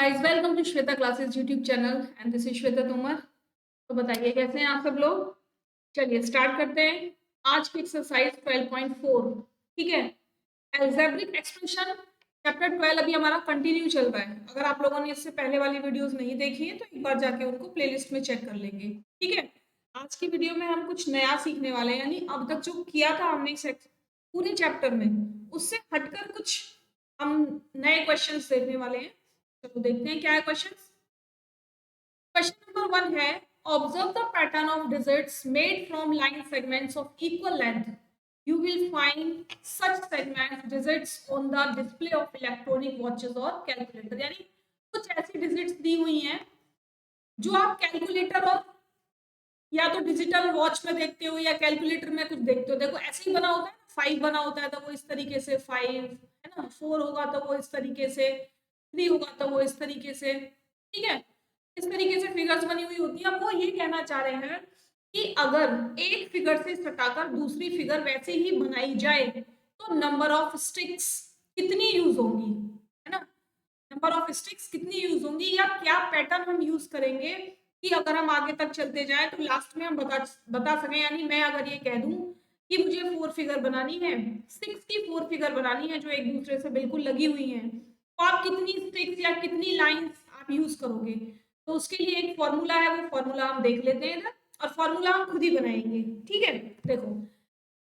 Guys welcome to Shweta classes YouTube channel and this is Shweta Tomar. तो बताइए कैसे हैं आप सब लोग। चलिए स्टार्ट करते हैं आज की एक्सरसाइज 12.4। ठीक है, अलजेब्रिक एक्सप्रेशन चैप्टर 12 अभी हमारा कंटिन्यू चल रहा है। अगर आप लोगों ने इससे पहले वाली वीडियोस नहीं देखी है तो एक बार जाके उनको प्लेलिस्ट में चेक कर लेंगे। ठीक है, आज की वीडियो में हम कुछ नया सीखने वाले हैं, यानी अब तक जो किया था हमने पूरे चैप्टर में उससे हटकर कुछ हम नए क्वेश्चंस देखने वाले हैं। चलो देखते हैं क्या है क्वेश्चन। क्वेश्चन नंबर 1 है, observe the pattern of digits made from line segments of equal length. You will find such segments digits on the display of electronic watches or calculator। यानी कुछ ऐसी डिजिट्स दी हुई हैं जो आप कैलकुलेटर और या तो डिजिटल वॉच में देखते हो या कैलकुलेटर में कुछ देखते हो। देखो ऐसे ही बना होता है ना, 5 बना होता है तो वो इस तरीके से 5 है ना, 4 होगा तो वो इस तरीके से, 3 होगा तो वो इस तरीके से। ठीक है, इस तरीके से फिगर्स बनी हुई होती है। अब वो ये कहना चाह रहे हैं कि अगर एक फिगर से सटाकर दूसरी फिगर वैसे ही बनाई जाए तो नंबर ऑफ स्टिक्स कितनी यूज होंगी, है ना। नंबर ऑफ स्टिक्स कितनी यूज होंगी या क्या पैटर्न हम यूज करेंगे कि अगर हम आगे तक चलते जाएं तो लास्ट में हम बता सकें। यानी मैं अगर ये कह दूं कि मुझे 4 फिगर बनानी है, 6 की 4 फिगर बनानी है जो एक दूसरे से बिल्कुल लगी हुई हैं, तो आप कितनी स्टिक्स या कितनी लाइंस आप यूज करोगे। तो उसके लिए एक फॉर्मूला है, वो फॉर्मूला हम देख लेते हैं इधर, और फॉर्मूला हम खुद ही बनाएंगे। ठीक है, देखो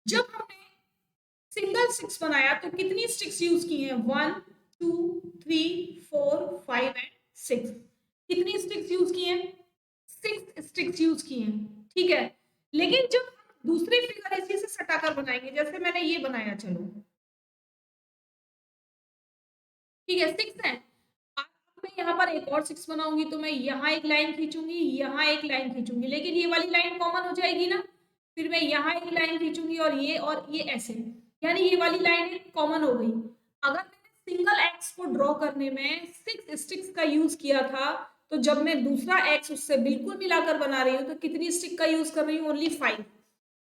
जब हमने सिंगल स्टिक्स बनाया तो कितनी स्टिक्स यूज की हैं, 1 2 3 4 5 एंड 6। कितनी स्टिक्स यूज की हैं, 6 स्टिक्स यूज की हैं। ठीक है, लेकिन जब हम दूसरी फिगर इसी से सटाकर बनाएंगे, जैसे मैंने ये बनाया, चलो ठीक है 6 है। अब मैं यहाँ पर एक और 6 बनाऊंगी तो मैं यहाँ एक लाइन खींचूंगी, यहाँ एक लाइन खींचूंगी, लेकिन ये वाली लाइन कॉमन हो जाएगी ना। फिर मैं यहाँ एक लाइन खींचूंगी और ये ऐसे, यानी ये वाली लाइन कॉमन हो गई। अगर मैंने सिंगल एक्स को ड्रॉ करने में 6 स्टिक्स का यूज किया था, तो जब मैं दूसरा एक्स उससे बिल्कुल मिलाकर बना रही हूँ तो कितनी स्टिक का यूज कर रही हूँ, ओनली 5।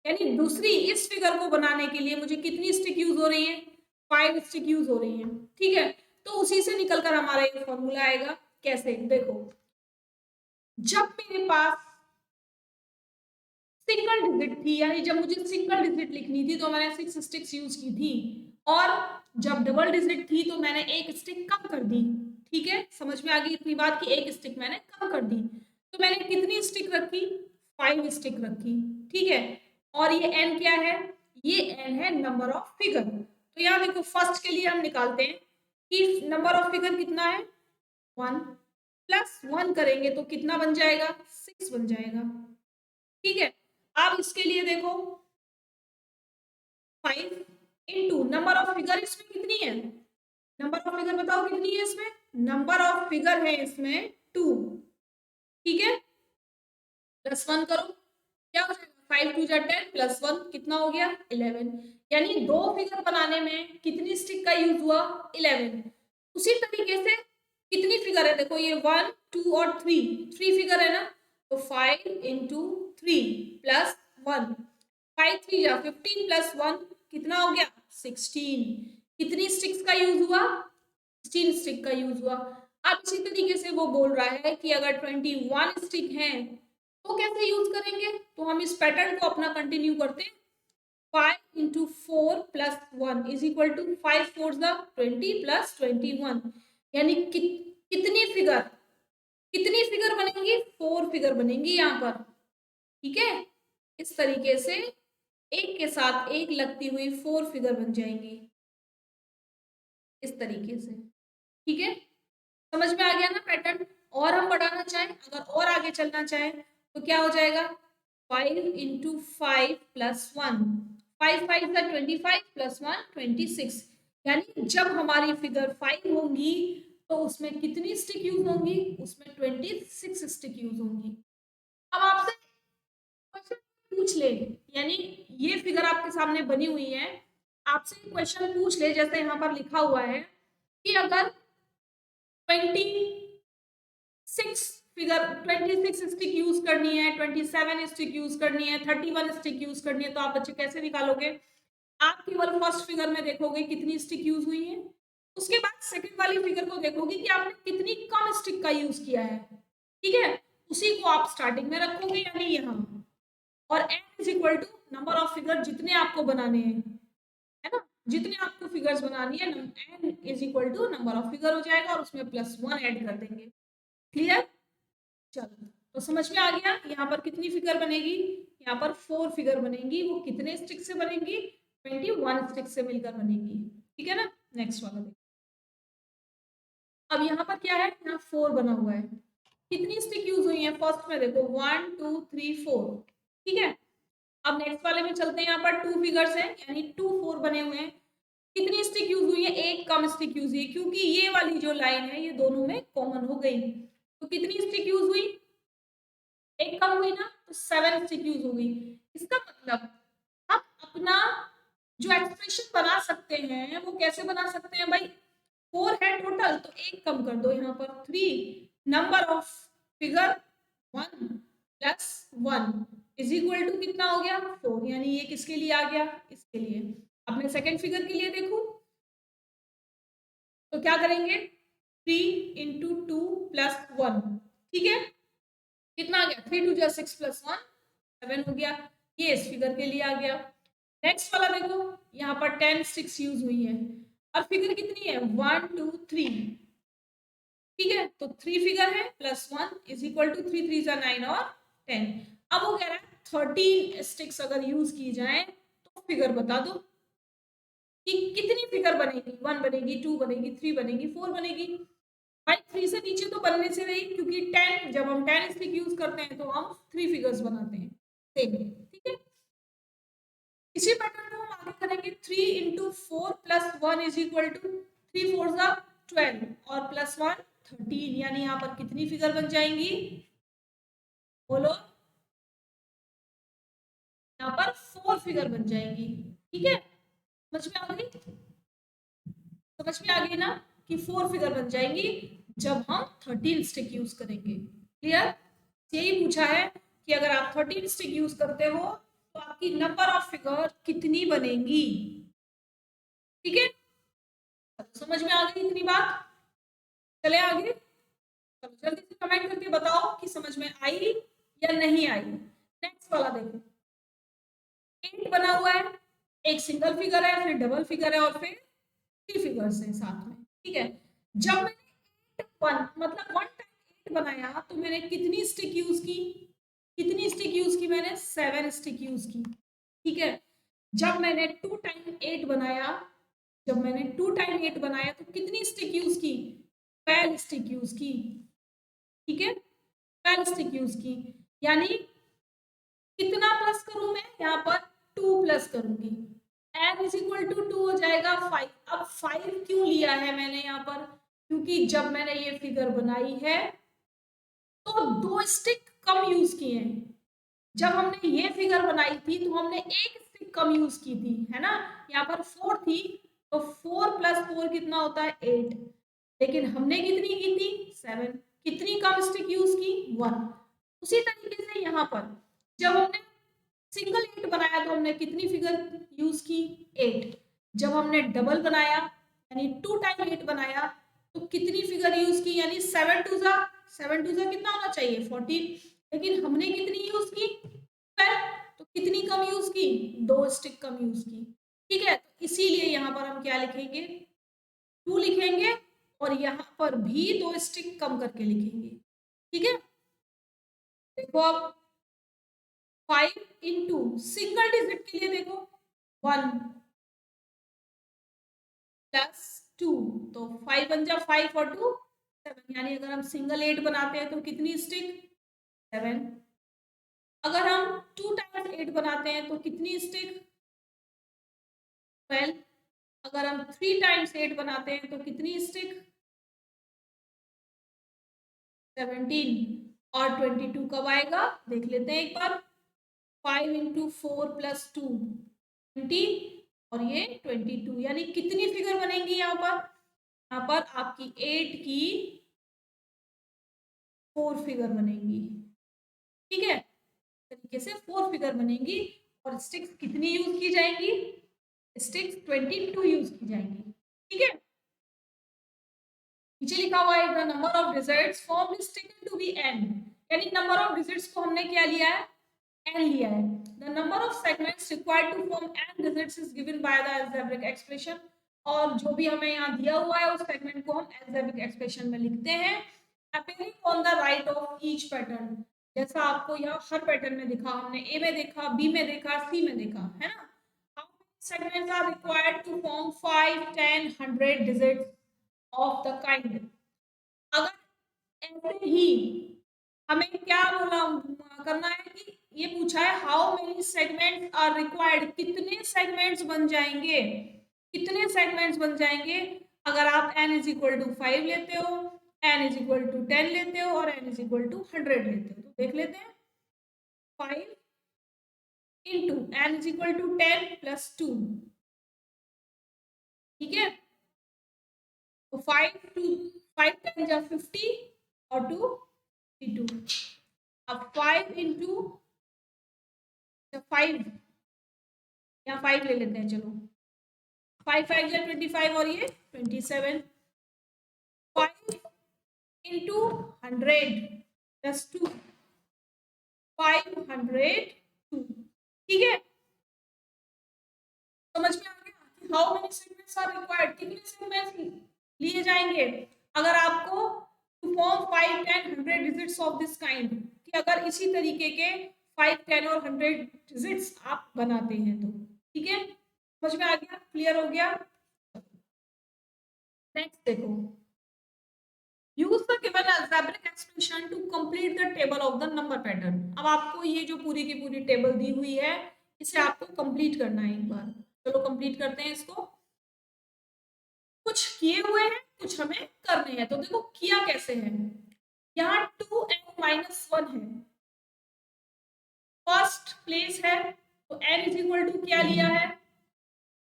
यानी दूसरी इस फिगर को बनाने के लिए मुझे कितनी स्टिक यूज हो रही है, 5 स्टिक यूज हो रही है। ठीक है, तो उसी से निकलकर हमारा ये फॉर्मूला आएगा। कैसे, देखो जब मेरे पास सिंगल डिजिट थी, यानी जब मुझे सिंगल डिजिट लिखनी थी तो मैंने 6 स्टिक्स यूज की थी, और जब डबल डिजिट थी तो मैंने एक स्टिक कम कर दी। ठीक है, समझ में आ गई इतनी बात कि एक स्टिक मैंने कम कर दी। तो मैंने कितनी स्टिक रखी, 5 स्टिक रखी। ठीक है, और ये n क्या है, ये n है नंबर ऑफ फिगर। तो यहाँ देखो फर्स्ट के लिए हम निकालते हैं कि नंबर ऑफ फिगर कितना है, 1 प्लस 1 करेंगे तो कितना बन जाएगा, 6 बन जाएगा। ठीक है, अब इसके लिए देखो 5 इंटू नंबर ऑफ फिगर इसमें कितनी है, नंबर ऑफ फिगर बताओ कितनी है इसमें, नंबर ऑफ फिगर है इसमें 2। ठीक है, प्लस 1 करो, क्या हो जाएगा, 5 2 जा 10 प्लस 1 कितना हो गया, 11। यानी दो फिगर बनाने में कितनी स्टिक का यूज हुआ, 11। उसी तरीके से कितनी फिगर है, देखो ये 1 2 और 3 फिगर है ना, तो 5 इंटू 3 प्लस 1, 5 3 जा 15 प्लस 1 कितना हो गया, 16। कितनी स्टिक्स का यूज हुआ, 16 स्टिक का यूज हुआ। अब इसी तरीके से वो बोल रहा है कि अगर 21 स्टिक हैं तो कैसे यूज करेंगे, तो हम इस पैटर्न को अपना कंटिन्यू करते हैं। 5 into 4 plus 1 is equal to 5 4 20 plus 21। यानी कितनी फिगर बनेंगी, 4 फिगर बनेंगी यहाँ पर। ठीक है, इस तरीके से एक के साथ एक लगती हुई 4 फिगर बन जाएंगी इस तरीके से। ठीक है, समझ में आ गया ना पैटर्न। और हम बढ़ाना चाहें, अगर और आगे चलना चाहें तो क्या हो जाएगा, 5 इंटू 5 प्लस 1, 5 5 जा 25 प्लस 1 26। यानी जब हमारी फिगर 5 होंगी तो उसमें कितनी स्टिक यूज होंगी, उसमें 26 स्टिक यूज होंगी। अब आपसे क्वेश्चन पूछ ले, यानी ये फिगर आपके सामने बनी हुई है, आपसे क्वेश्चन पूछ ले, जैसे यहाँ पर लिखा हुआ है कि अगर 26 फिगर 26 स्टिक यूज करनी है, 27 स्टिक यूज करनी है, 31 स्टिक यूज करनी है, तो आप बच्चे कैसे निकालोगे। आप केवल फर्स्ट फिगर में देखोगे कितनी स्टिक यूज हुई है, उसके बाद सेकंड वाली फिगर को देखोगे कि आपने कितनी कम स्टिक का यूज किया है, ठीक है, उसी को आप स्टार्टिंग में रखोगे यानी यहाँ, और n is equal to number of figure जितने आपको बनाने हैं, है ना, जितने आपको फिगर्स बनानी है n is equal to number of figure हो जाएगा और उसमें +1 ऐड कर देंगे। क्लियर? चलो तो समझ में आ गया यहाँ पर कितनी फिगर बनेगी, यहाँ पर 4 फिगर बनेगी, वो कितने स्टिक से बनेगी, 21 स्टिक से मिलकर बनेगी, ठीक है ना। नेक्स्ट वाला देखो, अब यहाँ पर क्या है, यहाँ 4 बना हुआ है, कितनी स्टिक यूज हुई है, फर्स्ट में देखो 1 2 3 4, ठीक है। अब नेक्स्ट वाले में चलते हैं, यहाँ पर 2 फिगर्स है यानी 2 4 बने हुए हैं, कितनी स्टिक यूज हुई है, एक कम स्टिक यूज हुई है, क्योंकि ये वाली जो लाइन है ये दोनों में कॉमन हो गई, तो कितनी स्टिक यूज हुई, एक कम हुई ना, तो 7 स्टिक यूज हो गई। इसका मतलब हम अपना जो एक्सप्रेशन बना सकते हैं वो कैसे बना सकते हैं भाई, 4 है टोटल तो एक कम कर दो, यहाँ पर 3 number of figure 1 plus 1 is equal to कितना हो गया 4, यानी ये किसके लिए आ गया, इसके लिए। अब मैं सेकेंड फिगर के लिए देखूं तो क्या करेंगे, 3 इंटू 2 प्लस 1, ठीक है, कितना आ गया, 3 2 6 प्लस 1 7 हो गया, ये इस फिगर के लिए आ गया। नेक्स्ट वाला देखो, यहाँ पर 10 स्टिक्स यूज हुई है, अब फिगर कितनी है 1 2 3, ठीक है, तो 3 फिगर है प्लस 1 इज इक्वल टू 3 3 जा 9 और 10। अब वो कह रहा है 13 स्टिक्स अगर यूज की जाए तो फिगर बता दो कि कितनी फिगर बनेगी, 1 बनेगी, 2 बनेगी, 3 बनेगी, 4 बनेगी। भाई 3 से नीचे तो बनने से नहीं, क्योंकि 10 जब हम 10 स्टिक यूज करते हैं तो हम 3 फिगर्स बनाते हैं सेम, ठीक है। इसी पैटर्न को हम आगे करेंगे, 3 into 4 plus 1 is equal to 3 4 जा 12 और प्लस 1 13, यानी यहाँ पर कितनी फिगर बन जाएंगी, बोलो, यहाँ पर 4 फिगर बन जाएंगी, ठीक है। समझ में आ गई, समझ में आ गई ना कि 4 फिगर बन जाएंगी जब हम 13 स्टिक यूज करेंगे। क्लियर? यही पूछा है कि अगर आप 13 स्टिक यूज करते हो तो आपकी नंबर ऑफ फिगर कितनी बनेंगी, ठीक है। समझ में आ गई इतनी बात, चले आगे, चलो जल्दी से कमेंट करके बताओ कि समझ में आई या नहीं आई। नेक्स्ट वाला देखो, 8 बना हुआ है, एक सिंगल फिगर है, फिर डबल फिगर है और फिर 3 फिगर्स हैं साथ में, ठीक है। जब मैंने 1 मतलब 1 टाइम 8 बनाया तो मैंने कितनी स्टिक यूज की, कितनी स्टिक यूज की मैंने, 7 स्टिक यूज की, ठीक है। जब मैंने 2 टाइम 8 बनाया, जब मैंने 2 टाइम 8 बनाया तो कितनी स्टिक यूज की, 12 स्टिक यूज की, ठीक है, 12 स्टिक यूज की, यानी कितना प्लस करूं मैं, यहाँ पर 2 प्लस करूंगी, n इज इक्वल टू 2 हो जाएगा 5। अब 5 क्यों लिया है मैंने यहाँ पर, क्योंकि जब मैंने ये फिगर बनाई है तो 2 स्टिक कम यूज किए हैं, जब हमने ये फिगर बनाई थी तो हमने एक स्टिक कम यूज की थी, है ना, यहाँ पर 4 थी तो 4 प्लस 4 कितना होता है 8, लेकिन हमने कितनी की थी 7, कितनी कम स्टिक यूज की 1। उसी तरीके से यहाँ पर जब हमने सिंगल 8 बनाया तो हमने कितनी फिगर यूज की 8, जब हमने डबल बनाया यानी 2 टाइम 8 बनाया तो कितनी फिगर यूज की, यानी 7 टू जा कितना होना चाहिए 14, लेकिन हमने कितनी यूज की 12, तो कितनी कम यूज की, 2 स्टिक कम यूज की, ठीक है। तो इसीलिए यहाँ पर हम क्या लिखेंगे 2 लिखेंगे और यहाँ पर भी 2 स्टिक कम करके लिखेंगे, ठीक है। देखो अब 5 इंटू सिंगल डिजिट के लिए देखो 1 प्लस 2, तो 5 बन जा 5 और 2 7, यानी अगर हम सिंगल 8 बनाते हैं तो कितनी स्टिक 7, अगर हम 2 टाइम्स 8 बनाते हैं तो कितनी स्टिक 12, अगर हम 3 टाइम्स 8 बनाते हैं तो कितनी स्टिक 17, और 22 कब आएगा देख लेते हैं एक बार, 5 इंटू 4 प्लस 2 20 और ये 22, यानी कितनी फिगर बनेंगी यहाँ पर, यहाँ पर आपकी 8 की 4 फिगर बनेंगी, ठीक है, तरीके से 4 फिगर बनेंगी और स्टिक्स कितनी यूज की जाएंगी, स्टिक्स 22 यूज की जाएंगी, ठीक है। नीचे लिखा हुआ है the number of digits form is taken to be n, यानी नंबर ऑफ डिजिट्स को हमने क्या लिया है, n लिया है। The number of segments required to form n digits is given by the algebraic expression, और जो भी हमें यहाँ दिया हुआ है उस सेगमेंट को हम अलजेब्रिक एक्सप्रेशन में लिखते हैं appearing on the right of each pattern. जैसा आपको यहाँ हर पैटर्न में दिखा, हमने ए में देखा, बी में देखा, सी में देखा, है ना। How many segments are required to form 5, 10, 100 digits of the kind. अगर ऐसे ही हमें क्या बोला करना है कि ये पूछा है how many segments are required, कितने सेगमेंट्स बन जाएंगे, कितने सेगमेंट्स बन जाएंगे अगर आप n इज इक्वल टू 5 लेते हो, n इज इक्वल टू 10 लेते हो और n इज इक्वल टू 100 लेते हो। तो देख लेते हैं 5 into n is equal to 10 plus 2, ठीक है। तो 5 10 जा 50 और 2 52। अब 5 इंटू 5, यहाँ 5 ले लेते हैं, चलो 5 5 जा 25 और ये 27। 5 इंटू 100 प्लस 2, 502, ठीक है। समझ में आ गया how many segments are required, कितने सेगमेंट्स लिए जाएंगे अगर आपको to form 5, 10, 100 digits of this kind, कि अगर इसी तरीके के 5, 10 और 100 डिजिट्स आप बनाते हैं तो, ठीक है। समझ में आ गया, क्लियर हो गया। नेक्स्ट देखो, use the given algebraic expression to complete the table of the number pattern. अब आपको ये जो पूरी की पूरी टेबल दी हुई है इसे आपको कंप्लीट करना है एक बार। चलो कंप्लीट करते हैं इसको। कुछ किए हुए हैं, कुछ हमें करने हैं। तो देखो किया कैसे है, यहाँ 2n-1 है, फर्स्ट प्लेस है, तो n इज इक्वल टू क्या लिया है,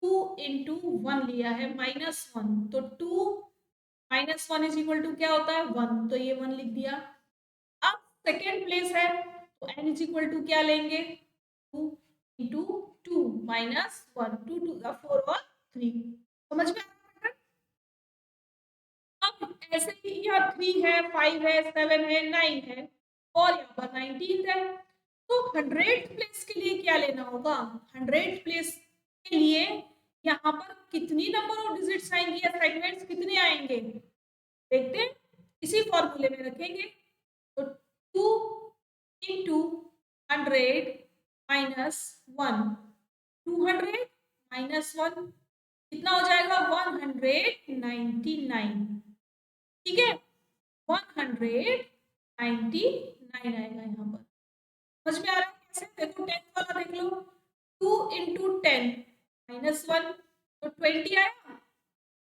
2 इंटू 1 लिया है -1, तो 2 -1 इज इक्वल टू क्या होता है 1, तो ये 1 लिख दिया। अब सेकेंड प्लेस है तो n इज इक्वल टू क्या लेंगे, 2 इंटू 2 -1, 2 2 4 और 3। समझ में आ रहा है। अब ऐसे ही यहाँ 3 है, 5 है, 7 है, 9 है और यहाँ पर 19 है। तो 100th प्लेस के लिए क्या लेना होगा, 100th प्लेस के लिए यहाँ पर कितनी नंबर ऑफ डिजिट्स आएंगी या सेगमेंट्स कितने आएंगे, देखते हैं। इसी फॉर्मूले में रखेंगे, तो 2 इंटू 100 -1, 200 -1 कितना हो जाएगा 199, ठीक है। 199 आएगा यहाँ पर। समझ में आ रहा है कैसे, देखो 10 वाला देख लो, 2 इंटू 10 -1 तो 20 आया,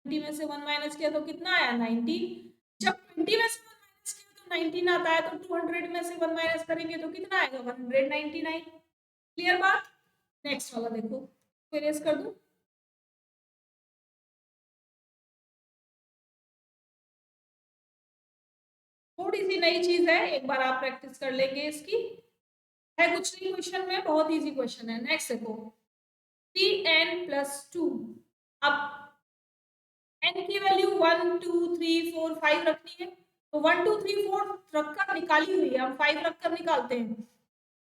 20 में से 1 माइनस किया तो कितना आया 19। जब 20 में से 1 माइनस किया तो 19 आता है, तो 200 में से 1 माइनस करेंगे तो कितना आएगा 199। क्लियर बात। नेक्स्ट वाला देखो, इरेज कर दूं, थोड़ी सी नई चीज है, एक बार आप प्रैक्टिस कर लेंगे इसकी, है कुछ नहीं क्वेश्चन में, बहुत इजी क्वेश्चन है। नेक्स्ट देखो 3n+2, अब n की वैल्यू 1 2 3 4 5 रखनी है, तो 1 2 3 4 रखकर निकाली हुई है, हम 5 रखकर निकालते हैं।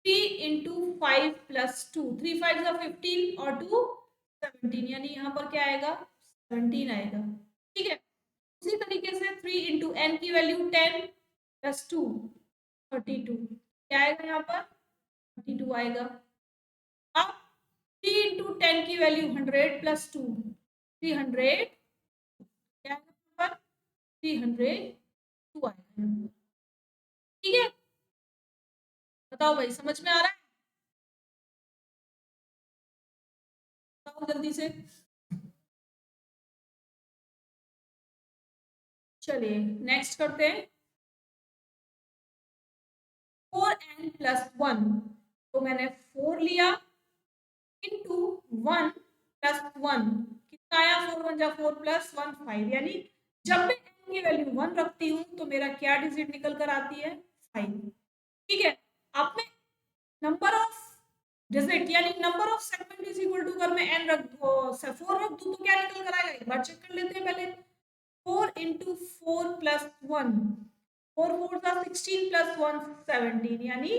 3 इंटू 5 प्लस 2, 3 5 का 15 और 2 17, यानी यहाँ पर क्या आएगा 17 आएगा, ठीक है। उसी तरीके से 3 इंटू n की वैल्यू 10 प्लस 2 32, क्या आएगा यहाँ पर 32 आएगा। अब 3 इंटू 10 की वैल्यू 100 प्लस 2 300, क्या आएगा यहाँ पर 302 आएगा, ठीक है। बताओ भाई समझ में आ रहा है, बताओ जल्दी से। चलिए नेक्स्ट करते हैं 4n+1, तो मैंने 4 लिया इंटू 1 प्लस 1, कितना आया 4 1 जा 4 प्लस 1 5, यानी जब मैं n की वैल्यू 1 रखती हूँ तो मेरा क्या डिजिट निकल कर आती है 5, ठीक है। अब मैं नंबर ऑफ डिजिट यानी number of segment is equal to, अगर मैं n रख 4 रख दूं तो क्या निकल कर आएगा, एक बार चेक कर लेते हैं पहले। 4 into 4 plus 1, 4 4 का 16 plus 1 17, यानी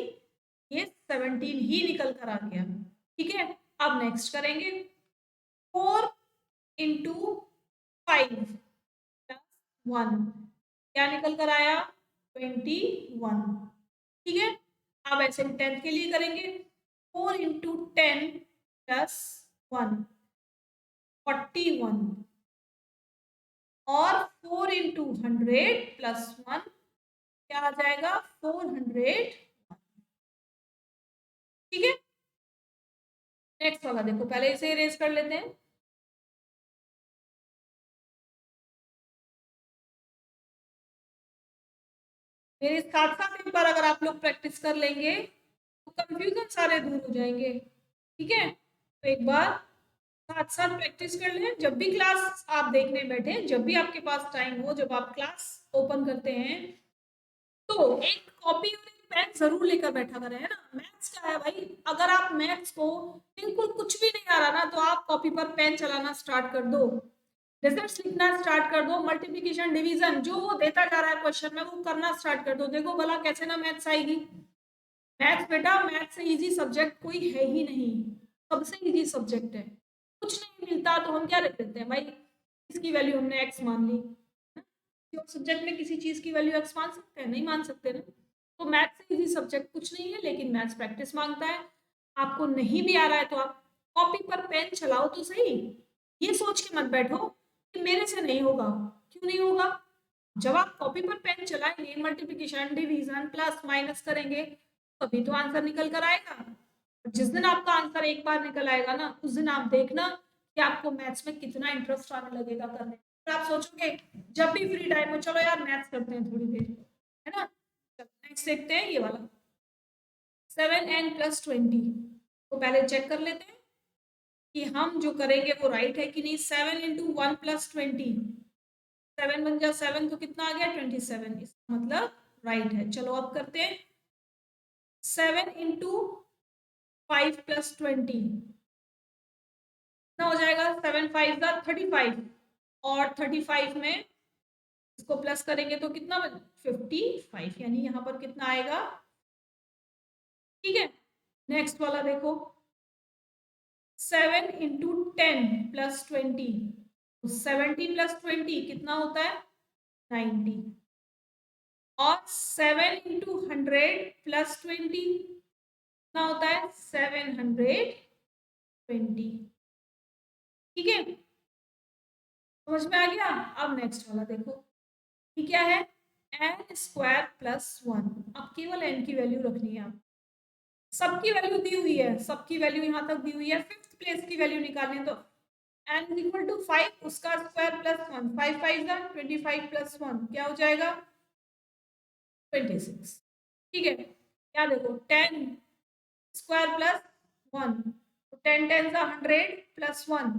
ये 17 ही निकल कर आ गया। ठीक है, अब नेक्स्ट करेंगे 4 into 5 plus 1, क्या निकल कर आया 21। ठीक है, अब ऐसे 10 के लिए करेंगे 4 into 10 plus 1 41, और 4 into 100 plus 1 क्या आ जाएगा 400। ठीक है, नेक्स्ट वाला देखो, पहले इसे इरेज कर लेते हैं। मेरे साथ साथ एक बार अगर आप लोग प्रैक्टिस कर लेंगे तो कंफ्यूजन सारे दूर हो जाएंगे। ठीक है, तो एक बार साथ साथ प्रैक्टिस कर लें। जब भी क्लास आप देखने बैठे, जब भी आपके पास टाइम हो, जब आप क्लास ओपन करते हैं तो एक कॉपी और एक पेन जरूर लेकर बैठा करें, है ना। मैथ्स का है भाई, अगर आप मैथ्स को बिल्कुल कुछ भी नहीं आ रहा ना, तो आप कॉपी पर पेन चलाना स्टार्ट कर दो, रिजल्ट्स लिखना स्टार्ट कर दो, मल्टीप्लिकेशन डिवीजन जो वो देता जा रहा है क्वेश्चन में वो करना स्टार्ट कर दो। देखो भला कैसे ना मैथ्स आएगी। मैथ्स बेटा, मैथ्स से इजी सब्जेक्ट कोई है ही नहीं, सबसे इजी सब्जेक्ट है। कुछ नहीं मिलता तो हम क्या रख देते हैं भाई, इसकी वैल्यू हमने एक्स मान ली। सब्जेक्ट में किसी चीज की वैल्यू एक्स मान सकते हैं? नहीं मान सकते ना। तो मैथ्स से इजी सब्जेक्ट कुछ नहीं है, लेकिन मैथ्स प्रैक्टिस मांगता है। आपको नहीं भी आ रहा है तो आप कॉपी पर पेन चलाओ तो सही। ये सोच के मत बैठो कि मेरे से नहीं होगा। क्यों नहीं होगा? जब आप कॉपी पर पेन चलाएंगे, मल्टीप्लिकेशन डिवीजन प्लस माइनस करेंगे, तभी तो आंसर निकल कर आएगा। जिस दिन आपका आंसर एक बार निकल आएगा ना, उस दिन आप देखना कि आपको मैथ्स में कितना इंटरेस्ट आने लगेगा करने। फिर आप सोचोगे जब भी फ्री टाइम हो, चलो यार मैथ्स करते हैं थोड़ी देर, है ना। नेक्स्ट देखते हैं ये वाला 7n plus 20। तो पहले चेक कर लेते हैं कि हम जो करेंगे वो राइट है कि नहीं। 7 into 1 plus 20, 7 बन जा 7 तो कितना आ गया 27, इसका मतलब राइट है। चलो अब करते हैं 7 into 5 plus 20, कितना हो जाएगा 7 5 का 35, और 35 में इसको प्लस करेंगे तो कितना 55, यानी यहाँ पर कितना आएगा। ठीक है, नेक्स्ट वाला देखो 7 into 10 plus 20, 70 plus 20 कितना होता है 90, और 7 into 100 plus 20 कितना होता है 720। ठीक है, समझ में आ गया। अब नेक्स्ट वाला देखो, ये क्या है n स्क्वायर प्लस 1। अब केवल n की वैल्यू रखनी है। आप सबकी वैल्यू दी हुई है, सबकी वैल्यू यहाँ तक दी हुई है। फिफ्थ प्लेस की वैल्यू निकालनी है तो n इज इक्वल टू 5 उसका स्क्वायर प्लस 1, 5 5 जा 25 प्लस 1 क्या हो जाएगा 26। ठीक है, क्या देखो 10 स्क्वायर प्लस 1, तो 10 10 जा 100 प्लस 1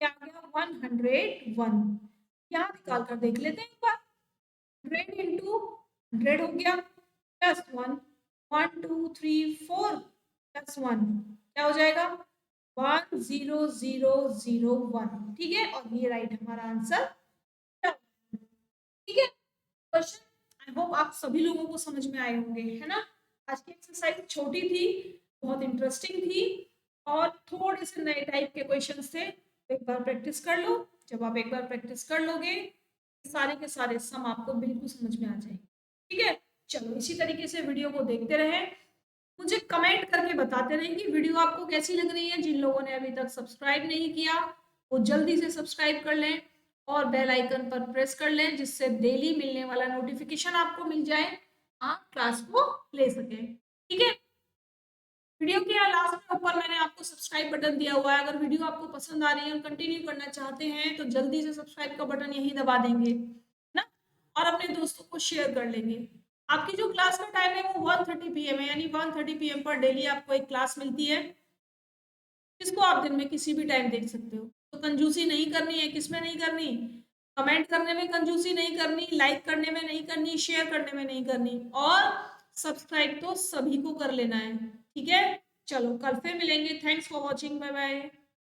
क्या आ गया 101। यहाँ निकाल कर देख लेते हैं एक बार। 100 इंटू 100 हो गया प्लस 1, 1 2 3 4 प्लस 1 क्या हो जाएगा 10001। ठीक है, और ये राइट हमारा आंसर। ठीक है, क्वेश्चन आई होप आप सभी लोगों को समझ में आए होंगे, है ना। आज की एक्सरसाइज छोटी थी, बहुत इंटरेस्टिंग थी, और थोड़े से नए टाइप के क्वेश्चन थे। एक बार प्रैक्टिस कर लो। जब आप एक बार प्रैक्टिस कर लोगे, सारे के सारे सम आपको बिल्कुल समझ में आ जाएंगे। ठीक है, चलो इसी तरीके से वीडियो को देखते रहें, मुझे कमेंट करके बताते रहें कि वीडियो आपको कैसी लग रही है। जिन लोगों ने अभी तक सब्सक्राइब नहीं किया वो जल्दी से सब्सक्राइब कर लें और बेल आइकन पर प्रेस कर लें, जिससे डेली मिलने वाला नोटिफिकेशन आपको मिल जाए, आप क्लास को ले सकें। ठीक है, वीडियो के लास्ट में ऊपर मैंने आपको सब्सक्राइब बटन दिया हुआ है। अगर वीडियो आपको पसंद आ रही है और कंटिन्यू करना चाहते हैं तो जल्दी से सब्सक्राइब का बटन यहीं दबा देंगे ना, और अपने दोस्तों को शेयर कर लेंगे। आपकी जो क्लास का टाइम है वो 1:30 PM है, यानी 1:30 PM पर डेली आपको एक क्लास मिलती है, जिसको आप दिन में किसी भी टाइम देख सकते हो। तो कंजूसी नहीं करनी है। किसमें नहीं करनी? कमेंट करने में कंजूसी नहीं करनी, लाइक करने में नहीं करनी, शेयर करने में नहीं करनी, और सब्सक्राइब तो सभी को कर लेना है। ठीक है, चलो कल फिर मिलेंगे। Thanks for watching, bye bye.